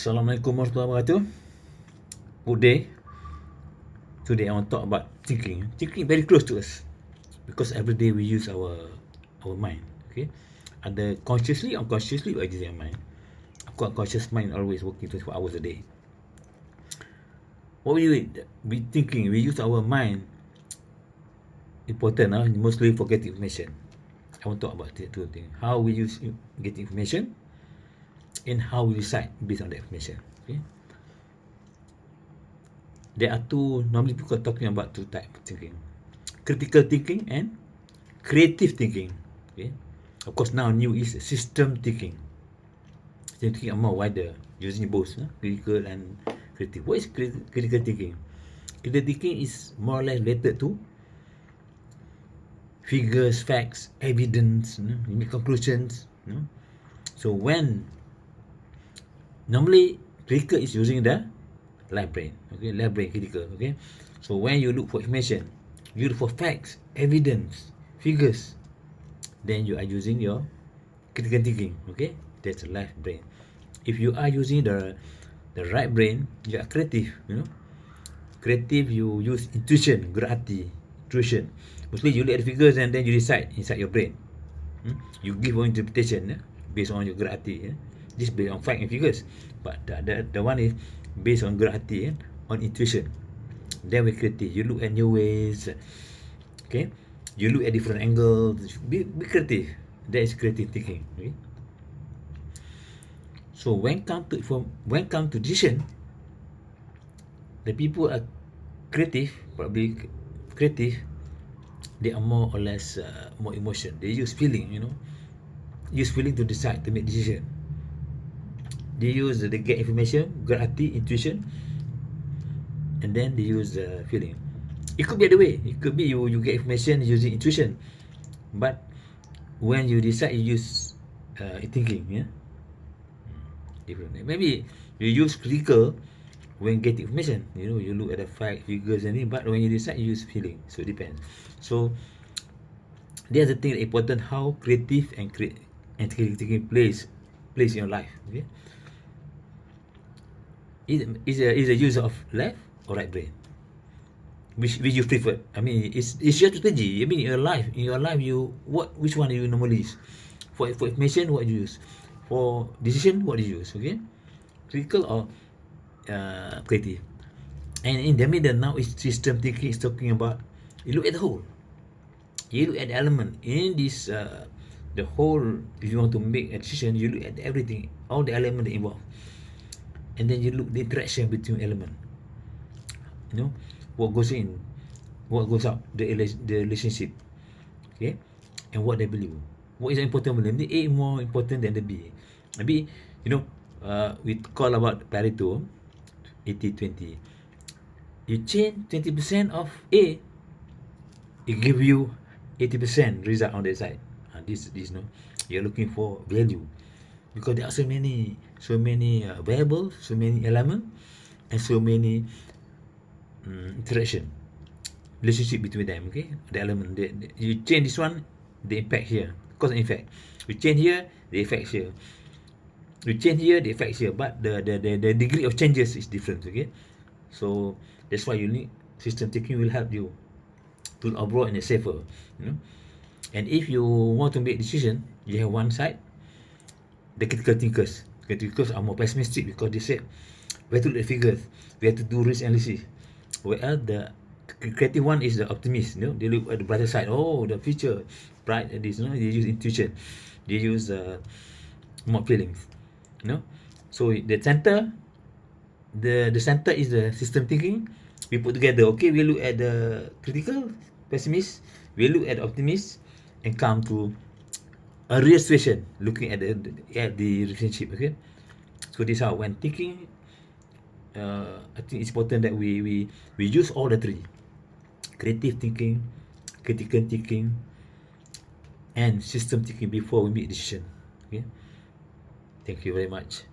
Assalamualaikum warahmatullahi wabarakatuh. Good day. Today I want to talk about thinking. Thinking very close to us because every day we use our mind. Okay, either consciously or unconsciously we use our mind. Of course, conscious mind always working 24 hours a day. What we do? We thinking. We use our mind. Important, mostly for getting information. I want to talk about the two things: how we use get information, and how we decide based on the information. Okay. There are two, normally people are talking about two types of thinking: critical thinking and creative thinking. Okay. Of course, now new is system thinking. System thinking are more wider, using both critical and creative. What is critical thinking? Critical thinking is more or less related to figures, facts, evidence, you make conclusions. So when normally critical is using the left brain, okay, left brain critical, okay. So when you look for information, you look for facts, evidence, figures, then you are using your critical thinking, okay. That's the left brain. If you are using the right brain, you are creative, creative. You use intuition, gerak hati, intuition. Mostly you look at the figures and then you decide inside your brain. You give your interpretation based on your gerak hati. This based on fact and figures, but the one is based on gerak hati, on intuition. Then we creative. You look at new ways, okay. You look at different angles. Be creative. That is creative thinking. Okay. So when come to decision, the people are creative, probably creative. They are more or less more emotion. They use feeling, use feeling to decide, to make decision. They get information, gerak hati, intuition, and then they use feeling. It could be the way. It could be you get information using intuition, but when you decide, you use thinking. Different. Maybe you use critical when get information. You look at the fact, figures, and but when you decide, you use feeling. So it depends. So there's the thing that important: how creative and thinking plays in your life. Okay. Is a user of left or right brain? Which you prefer? I mean, it's your strategy. I mean, in your life, which one do you normally use? For information, what do you use? For decision, what do you use? Okay, critical or creative. And in the middle now is system thinking. Is talking about you look at the whole. You look at the element in this the whole. If you want to make a decision, you look at everything, all the element involved. And then you look the interaction between element. What goes in, what goes out, the relationship, okay, and what they believe. What is important belief? The A more important than the B. Maybe we call about Pareto, 80-20. You change 20% of A, it give you 80% result on the side. This you're looking for value, because there are so many variables, so many elements, and so many interaction, relationship between them. Okay, the element. You change this one, the impact here, cause and effect. You change here, the effect here. You change here, the effect here. But the degree of changes is different. Okay, so that's why you need system thinking will help you to abroad and safer. And if you want to make decision, you have one side, the critical thinkers. Critical thinkers are more pessimistic because they say we have to look at figures, we have to do risk analysis. Whereas the creative one is the optimist. They look at the brighter side. Oh, the future bright. This, they use intuition, they use more feelings. So the center, the center is the system thinking. We put together. Okay, we look at the critical, pessimist. We look at the optimist, and come to a real situation, looking at the relationship. Okay, so this how when thinking. I think it's important that we use all the three: creative thinking, critical thinking, and system thinking before we make decision. Okay, thank you very much.